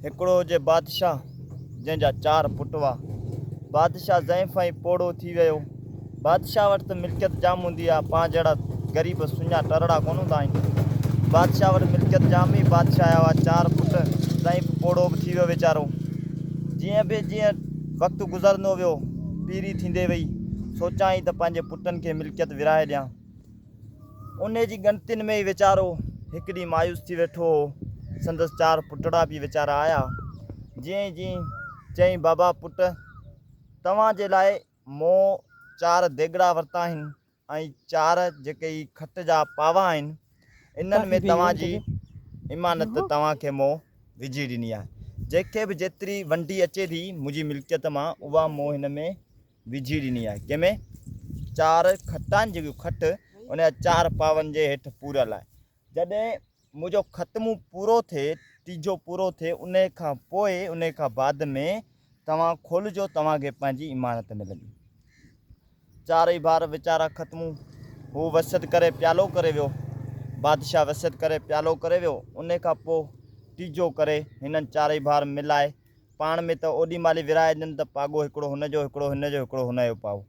हिकिड़ो जे बादशाह जंहिंजा 4 पुट हुआ। बादशाह ज़ैफ़ ऐं पोड़ो थी वियो। बादशाह वटि त मिल्कियत जाम हूंदी आहे, पाण जहिड़ा ग़रीब सुञा टरड़ा कोन हूंदा आहिनि। बादशाह वटि मिल्कियत जाम हुई। बादशाह जा 4 पुट, ज़ैफ़ पोड़ो बि थी वियो वीचारो। जीअं वक़्तु गुज़रंदो वियो, पीरी थींदे वई, सोचाई त पंहिंजे पुटनि खे मिल्कियत विराए ॾियां। उन जी ॻणतियुनि में ई वीचारो हिकु ॾींहुं मायूस थी वेठो हो। संदसि 4 पुटड़ा बि वीचारा आया। जीअं चई, बाबा पुट, तव्हांजे लाइ मूं 4 देगड़ा वरिता आहिनि ऐं 4 जेके ई खट जा पावा आहिनि, इन्हनि में तव्हांजी इमानत तव्हांखे मूं विझी ॾिनी आहे। जंहिंखे बि जेतिरी वंडी अचे थी मुंहिंजी मिल्कियत मां, उहा मूं हिन में विझी ॾिनी आहे। कंहिंमें 4 खट आहिनि, जेके खट उन जा 4 पावनि जे हेठि पूरल आहे। जॾहिं मुंहिंजो ख़त्मु पूरो थिए, तीजो पूरो थिए, उन खां पोइ उन खां बाद में तव्हां खोलिजो, तव्हांखे पंहिंजी इमानत मिलंदी। 4 भार वीचारा ख़त्मु। हू वसियत करे प्यालो करे वियो। बादशाह वसियत करे प्यालो करे वियो। उन खां पोइ तीजो करे हिननि 4 भार मिलाए पाण में त ओॾी महिल विराए ॾियनि त पाॻो हिकिड़ो हुनजो, हिकिड़ो हिनजो, हिकिड़ो हुनजो पाओ।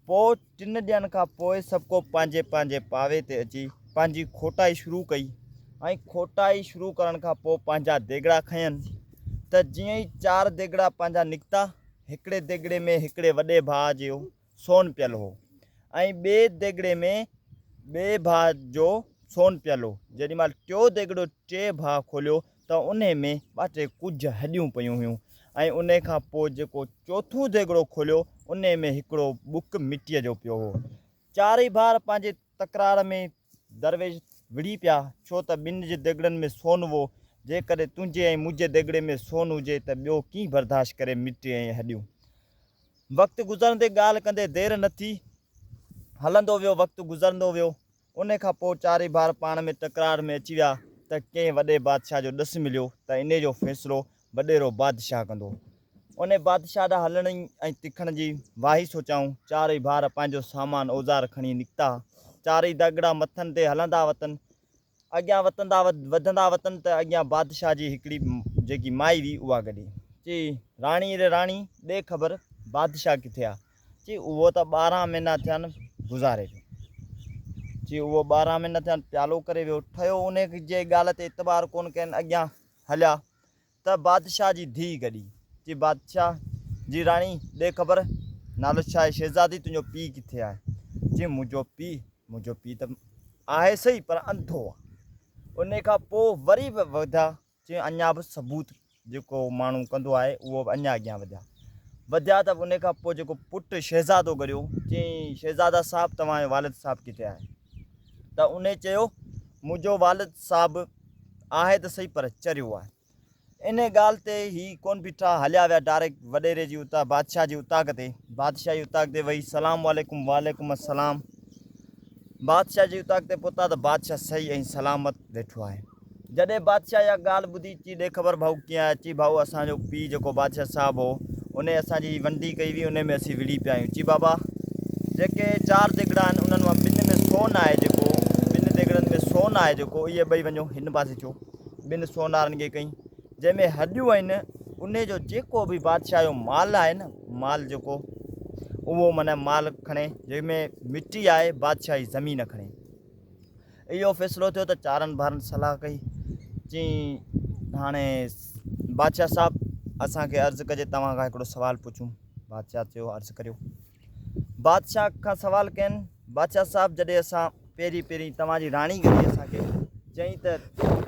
पोइ 3 ॾींहंनि खां पोइ सभु को पंहिंजे पंहिंजे पावे ते अची पंहिंजी खोटाई शुरू कई। ऐं खोटाई शुरू करण खां पोइ पंहिंजा देगड़ा खयनि त जीअं ई 4 देगड़ा पंहिंजा निकिता, हिकिड़े देगड़े में हिकिड़े वॾे भाउ जो सोन पियल हो ऐं ॿिए देगड़े में ॿिए भाउ जो सोन पियल हो। जेॾी महिल टियों देगड़ो टे भाउ खोलियो त उन में 2-3 कुझ हॾियूं पियूं हुयूं। ऐं उन खां पोइ जेको चोथों देगड़ो खोलियो, उन में हिकिड़ो बुक मिटीअ जो पियो हो। 4 भाउ पंहिंजे तकरार में दरवेश विड़ी पिया, छो त ॿिनि जे देगड़नि में सोन हो। जेकॾहिं तुंहिंजे ऐं मुंहिंजे देगड़े में सोन हुजे त ॿियो कीअं बर्दाश्त करे मिटी ऐं हॾियूं। वक़्तु गुज़रंदे ॻाल्हि कंदे देरि न थी, हलंदो वियो, वक़्तु गुज़रंदो वियो। उन खां पोइ 4 भाउ पाण में तकरार में अची विया त कंहिं वॾे बादशाह जो ॾसु मिलियो त इन जो फ़ैसिलो वॾेरो बादशाह कंदो। उन बादशाह ॾांहुं हलण ऐं तिखण जी वाही सोचाऊं। 4 भाउ पंहिंजो सामान औज़ार खणी निकिता। 4 देगड़ा मथनि ते हलंदा वतन, अॻियां वधंदा वतन त अॻियां बादशाह जी हिकिड़ी जेकी माई हुई उहा गॾी। चई, राणी रे राणी, ॾे ख़बर बादशाह किथे आहे? चई, उहो त 12 महीना थियनि गुज़ारे वियो। चई, उहो 12 महीना थियनि प्यालो करे वियो, ठहियो। उन जे ॻाल्हि ते एतबार कोन कयनि। अॻियां हलिया त बादशाह जी धीउ गॾी। चई, बादशाह जी राणी, ॾे ख़बर नालो छा आहे? शहज़ादी, तुंहिंजो पीउ किथे आहे? चई, मुंहिंजो पीउ त आहे सही पर अंधो आहे। उन खां पोइ वरी बि वधिया। चई, अञा बि सबूत जेको माण्हू कंदो आहे उहो बि अञा अॻियां वधिया त उन खां पोइ जेको पुटु शहज़ादो गॾियो। चई, शहज़ादा साहिबु, तव्हांजो वालिद साहिबु किथे आहे? त उन चयो, मुंहिंजो वालिद साहिबु आहे त सही पर चरियो आहे। इन ॻाल्हि ते ही कोन बीठा, हलिया विया डायरेक्ट वॾेरे जी बादशाह जी उताक ते। बादशाह जी उताक ते वही, सलाम वालेकुम। वालेकुम अस्सलाम। बादशाह जी उताक ते पहुता त बादशाह सही ऐं सलामत वेठो आहे। जॾहिं बादशाह इहा ॻाल्हि ॿुधी, चई, ॾे ख़बर भाऊ कीअं आहे? चई, भाऊ असांजो पीउ जेको बादशाह साहिबु हो, उन असांजी वंडी कई हुई, उन में असीं विड़ी पिया आहियूं। चई, बाबा जेके 4 देगड़ा आहिनि उन्हनि मां 2 में सोन आहे, जेको 2 देगड़नि में सोन आहे, जेको इहे 2 वञो हिन पासे अचो। 2 सोनारनि खे कई, जंहिंमें हॾियूं आहिनि। उन जो जेको बि बादशाह जो माल आहे न, माल जेको उहो माना माल खणे, जंहिंमें मिटी आहे, बादशाह जी ज़मीन खणे। इहो फ़ैसिलो थियो त 4 भाउरनि सलाह कई। चई, हाणे बादशाह साहिबु, असांखे अर्ज़ु कजे तव्हां खां हिकिड़ो सुवालु पुछूं। बादशाह चयो, अर्ज़ु करियो। बादशाह खां सुवालु कयनि, बादशाह साहिबु, जॾहिं असां पहिरीं तव्हांजी राणी गॾी असांखे चई त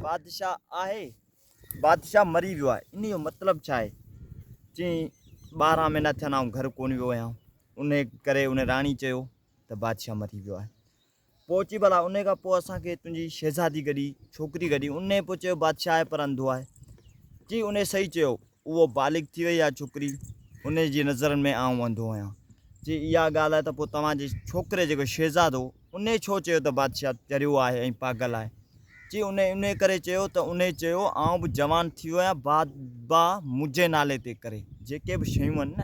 बादशाह आहे, बादशाह मरी वियो आहे, इन जो मतिलबु छा आहे? चई, 12 महीना थियनि ऐं घर कोन वियो आहियां। उन करे उन राणी चयो त बादशाह मरी वियो आहे। पोइ चई, भला उन खां पोइ असांखे तुंहिंजी शहज़ादी गॾी, छोकिरी गॾी। उन पोइ चयो बादशाह आहे पर अंधो आहे। चई, उन सही चयो, उहो बालिग थी वई आहे छोकिरी, उन जी नज़रनि में आउं अंधो आहियां। चई, इहा ॻाल्हि आहे त पोइ तव्हांजे छोकिरे जेको शहज़ादो, उन छो चयो त बादशाह चरियो आहे ऐं पागल आहे? चई, उन करे चयो त उन चयो, आउं बि जवान थी वियो आहियां, बाबा मुंहिंजे नाले ते करे जेके बि शयूं आहिनि न,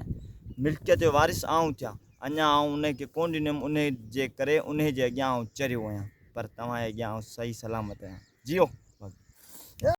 मिल्कियत जो वारिस आउं थिया, अञा आउं उन खे कोन ॾिनमि। उन जे करे उन जे अॻियां आउं चरियो आहियां, पर तव्हांजे अॻियां आउं सही सलामत आहियां। जियो।